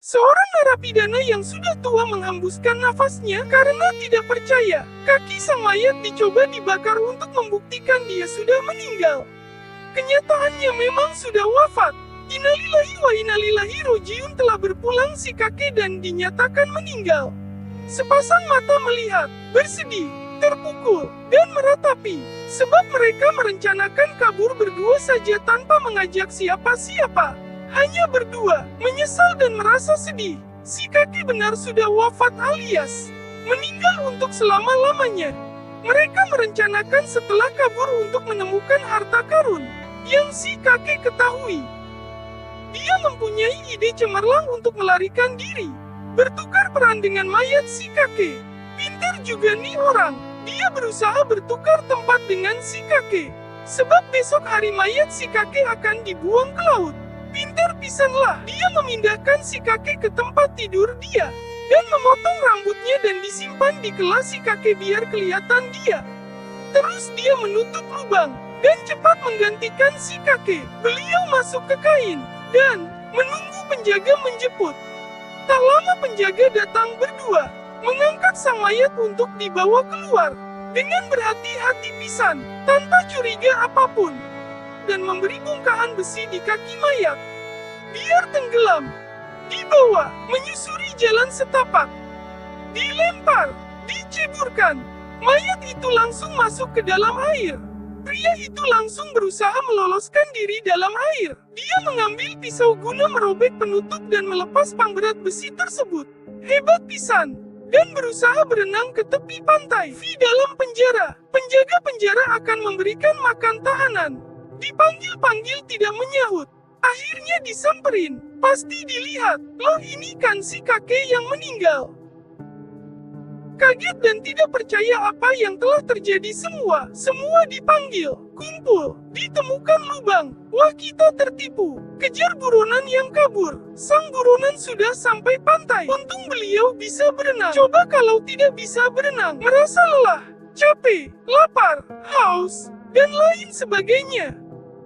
Seorang narapidana yang sudah tua menghembuskan nafasnya karena tidak percaya. Kaki sang mayat dicoba dibakar untuk membuktikan dia sudah meninggal. Kenyataannya memang sudah wafat. Innalillahi wa innalillahi rojiun, telah berpulang si kakek dan dinyatakan meninggal. Sepasang mata melihat, bersedih, terpukul, dan meratapi. Sebab mereka merencanakan kabur berdua saja tanpa mengajak siapa-siapa. Hanya berdua, menyesal dan merasa sedih. Si kakek benar sudah wafat alias meninggal untuk selama-lamanya. Mereka merencanakan setelah kabur untuk menemukan harta karun yang si kakek ketahui. Dia mempunyai ide cemerlang untuk melarikan diri, bertukar peran dengan mayat si kakek. Pintar juga nih orang. Dia berusaha bertukar tempat dengan si kakek. Sebab besok hari mayat si kakek akan dibuang ke laut. Pintar pisanlah, dia memindahkan si kakek ke tempat tidur dia, dan memotong rambutnya dan disimpan di kelas si kakek biar kelihatan dia. Terus dia menutup lubang, dan cepat menggantikan si kakek. Beliau masuk ke kain, dan menunggu penjaga menjemput. Tak lama penjaga datang berdua, mengangkat sang mayat untuk dibawa keluar, dengan berhati-hati pisan, tanpa curiga apapun. Dan memberi bongkahan besi di kaki mayat, biar tenggelam. Dibawa, menyusuri jalan setapak, dilempar, diceburkan. Mayat itu langsung masuk ke dalam air. Pria itu langsung berusaha meloloskan diri dalam air. Dia mengambil pisau guna merobek penutup dan melepas pangberat besi tersebut. Hebat pisan. Dan berusaha berenang ke tepi pantai. Di dalam penjara, penjaga penjara akan memberikan makan tahanan. Dipanggil-panggil tidak menyahut. Akhirnya disamperin. Pasti dilihat. Loh, ini kan si kakek yang meninggal. Kaget dan tidak percaya apa yang telah terjadi semua. Semua dipanggil. Kumpul. Ditemukan lubang. Wah, kita tertipu. Kejar buronan yang kabur. Sang buronan sudah sampai pantai. Untung beliau bisa berenang. Coba kalau tidak bisa berenang. Merasa lelah, capek, lapar, haus, dan lain sebagainya.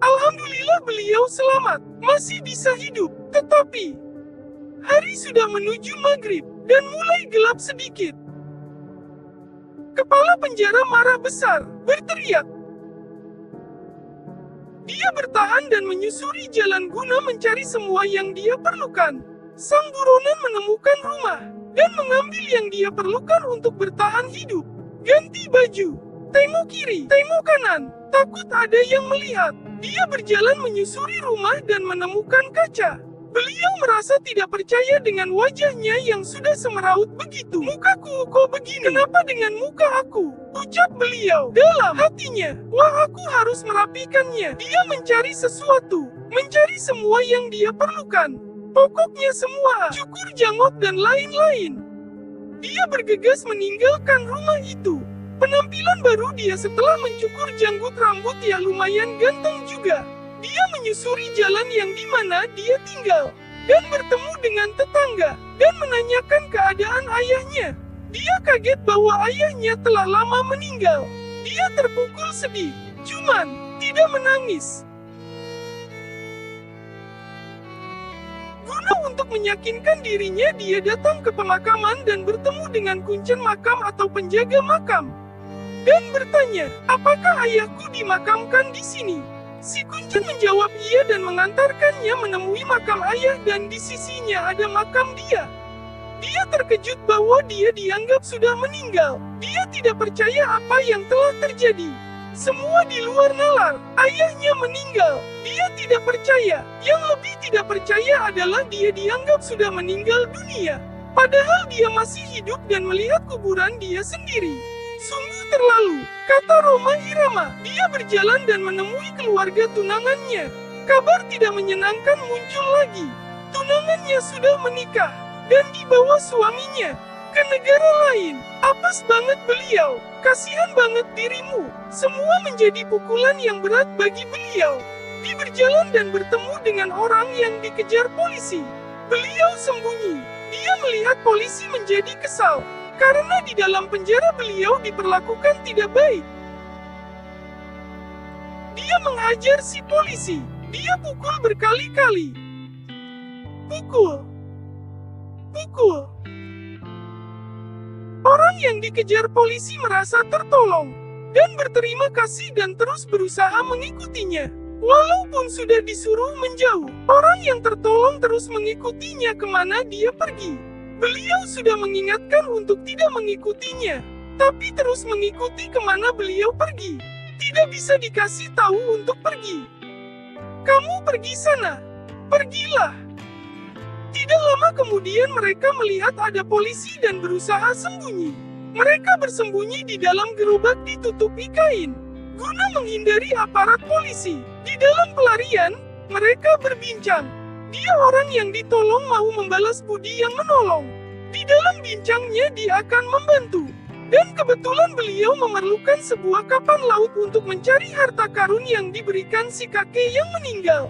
Alhamdulillah beliau selamat, masih bisa hidup. Tetapi, hari sudah menuju maghrib, dan mulai gelap sedikit. Kepala penjara marah besar, berteriak. Dia bertahan dan menyusuri jalan guna mencari semua yang dia perlukan. Sang buronan menemukan rumah, dan mengambil yang dia perlukan untuk bertahan hidup. Ganti baju, tengok kiri, tengok kanan, takut ada yang melihat. Dia berjalan menyusuri rumah dan menemukan kaca. Beliau merasa tidak percaya dengan wajahnya yang sudah semeraut begitu. Mukaku kok begini? Kenapa dengan muka aku? Ucap beliau dalam hatinya. Wah, aku harus merapikannya. Dia mencari sesuatu, mencari semua yang dia perlukan. Pokoknya semua, cukur janggut dan lain-lain. Dia bergegas meninggalkan rumah itu. Penampilan baru dia setelah mencukur janggut rambut ya lumayan ganteng juga. Dia menyusuri jalan yang dimana dia tinggal, dan bertemu dengan tetangga, dan menanyakan keadaan ayahnya. Dia kaget bahwa ayahnya telah lama meninggal. Dia terpukul sedih, cuman tidak menangis. Guna untuk meyakinkan dirinya, dia datang ke pemakaman dan bertemu dengan kuncen makam atau penjaga makam. Dan bertanya, apakah ayahku dimakamkan di sini? Si kuncen menjawab iya dan mengantarkannya menemui makam ayah dan di sisinya ada makam dia. Dia terkejut bahwa dia dianggap sudah meninggal. Dia tidak percaya apa yang telah terjadi. Semua di luar nalar, ayahnya meninggal. Dia tidak percaya. Yang lebih tidak percaya adalah dia dianggap sudah meninggal dunia. Padahal dia masih hidup dan melihat kuburan dia sendiri. Sungguh terlalu, kata Roma Irama. Dia berjalan dan menemui keluarga tunangannya. Kabar tidak menyenangkan muncul lagi. Tunangannya sudah menikah, dan dibawa suaminya ke negara lain. Apes banget beliau, kasihan banget dirimu. Semua menjadi pukulan yang berat bagi beliau. Dia berjalan dan bertemu dengan orang yang dikejar polisi. Beliau sembunyi. Dia melihat polisi menjadi kesal. Karena di dalam penjara beliau diperlakukan tidak baik. Dia menghajar si polisi. Dia pukul berkali-kali. Pukul. dipukul. Orang yang dikejar polisi merasa tertolong dan berterima kasih dan terus berusaha mengikutinya. Walaupun sudah disuruh menjauh, orang yang tertolong terus mengikutinya kemana dia pergi. Beliau sudah mengingatkan untuk tidak mengikutinya, tapi terus mengikuti kemana beliau pergi. Tidak bisa dikasih tahu untuk pergi. Kamu pergi sana. Pergilah. Tidak lama kemudian mereka melihat ada polisi dan berusaha sembunyi. Mereka bersembunyi di dalam gerobak ditutupi kain, guna menghindari aparat polisi. Di dalam pelarian, mereka berbincang. Dia orang yang ditolong mau membalas budi yang menolong. Di dalam bincangnya dia akan membantu. Dan kebetulan beliau memerlukan sebuah kapal laut untuk mencari harta karun yang diberikan si kakek yang meninggal.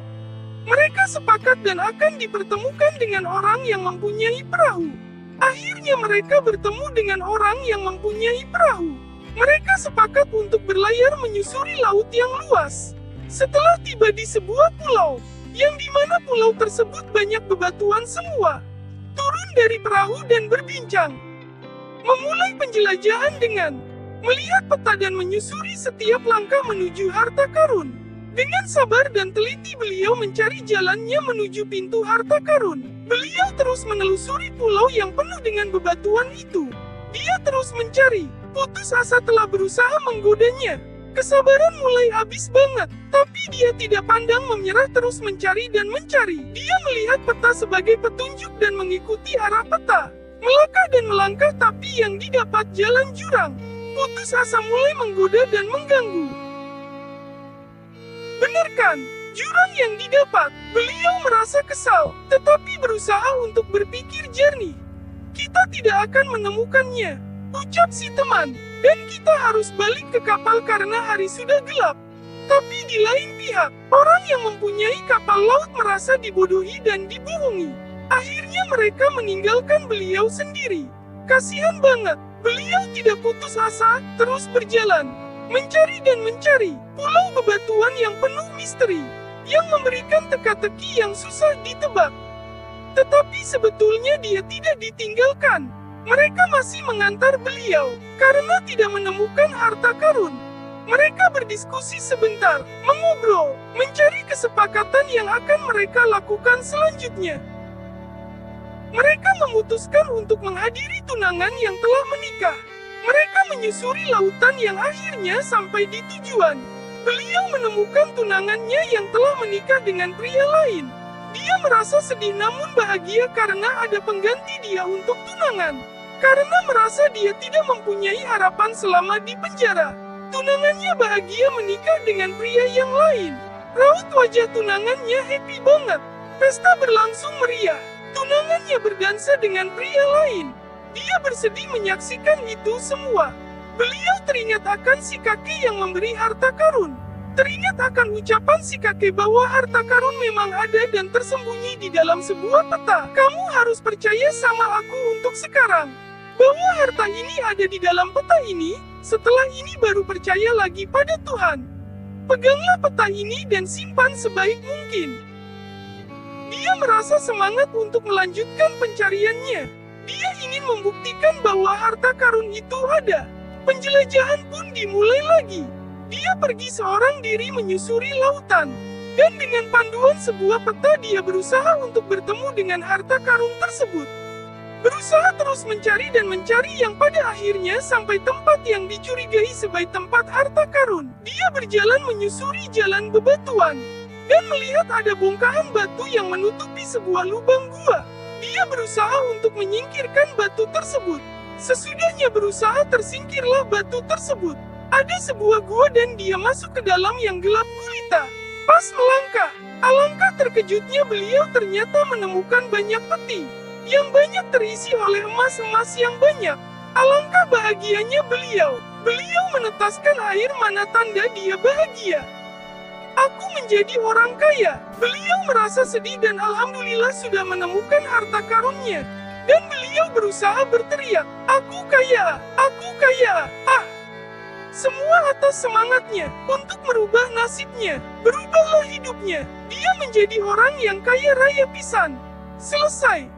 Mereka sepakat dan akan dipertemukan dengan orang yang mempunyai perahu. Akhirnya mereka bertemu dengan orang yang mempunyai perahu. Mereka sepakat untuk berlayar menyusuri laut yang luas. Setelah tiba di sebuah pulau, yang dimana pulau tersebut banyak bebatuan semua, turun dari perahu dan berbincang. Memulai penjelajahan dengan melihat peta dan menyusuri setiap langkah menuju harta karun. Dengan sabar dan teliti beliau mencari jalannya menuju pintu harta karun. Beliau terus menelusuri pulau yang penuh dengan bebatuan itu. Dia terus mencari. Putus asa telah berusaha menggodanya. Kesabaran mulai habis banget, tapi dia tidak pandang menyerah terus mencari dan mencari. Dia melihat peta sebagai petunjuk dan mengikuti arah peta. Melangkah dan melangkah tapi yang didapat jalan jurang. Putus asa mulai menggoda dan mengganggu. Benar kan? Jurang yang didapat. Beliau merasa kesal, tetapi berusaha untuk berpikir jernih. Kita tidak akan menemukannya, ucap si teman. Dan kita harus balik ke kapal karena hari sudah gelap. Tapi di lain pihak, orang yang mempunyai kapal laut merasa dibodohi dan dibohongi. Akhirnya mereka meninggalkan beliau sendiri. Kasihan banget, beliau tidak putus asa, terus berjalan. Mencari dan mencari pulau bebatuan yang penuh misteri, yang memberikan teka-teki yang susah ditebak. Tetapi sebetulnya dia tidak ditinggalkan. Mereka masih mengantar beliau, karena tidak menemukan harta karun. Mereka berdiskusi sebentar, mengobrol, mencari kesepakatan yang akan mereka lakukan selanjutnya. Mereka memutuskan untuk menghadiri tunangan yang telah menikah. Mereka menyusuri lautan yang akhirnya sampai di tujuan. Beliau menemukan tunangannya yang telah menikah dengan pria lain. Dia merasa sedih namun bahagia karena ada pengganti dia untuk tunangan. Karena merasa dia tidak mempunyai harapan selama di penjara. Tunangannya bahagia menikah dengan pria yang lain. Raut wajah tunangannya happy banget. Pesta berlangsung meriah. Tunangannya berdansa dengan pria lain. Dia bersedih menyaksikan itu semua. Beliau teringat akan si kakek yang memberi harta karun. Teringat akan ucapan si kakek bahwa harta karun memang ada dan tersembunyi di dalam sebuah peta. Kamu harus percaya sama aku untuk sekarang. Bahwa harta ini ada di dalam peta ini, setelah ini baru percaya lagi pada Tuhan. Peganglah peta ini dan simpan sebaik mungkin. Dia merasa semangat untuk melanjutkan pencariannya. Dia ingin membuktikan bahwa harta karun itu ada. Penjelajahan pun dimulai lagi. Dia pergi seorang diri menyusuri lautan. Dan dengan panduan sebuah peta dia berusaha untuk bertemu dengan harta karun tersebut. Berusaha terus mencari dan mencari yang pada akhirnya sampai tempat yang dicurigai sebagai tempat harta karun. Dia berjalan menyusuri jalan bebatuan. Dan melihat ada bongkahan batu yang menutupi sebuah lubang gua. Dia berusaha untuk menyingkirkan batu tersebut. Sesudahnya berusaha tersingkirlah batu tersebut. Ada sebuah gua dan dia masuk ke dalam yang gelap gulita. Pas melangkah, alangkah terkejutnya beliau ternyata menemukan banyak peti. Yang banyak terisi oleh emas-emas yang banyak. Alangkah bahagianya beliau. Beliau menetaskan air mana tanda dia bahagia. Aku menjadi orang kaya. Beliau merasa sedih dan alhamdulillah sudah menemukan harta karunnya. Dan beliau berusaha berteriak, aku kaya, aku kaya, ah! Semua atas semangatnya untuk merubah nasibnya. Berubahlah hidupnya. Dia menjadi orang yang kaya raya pisan. Selesai.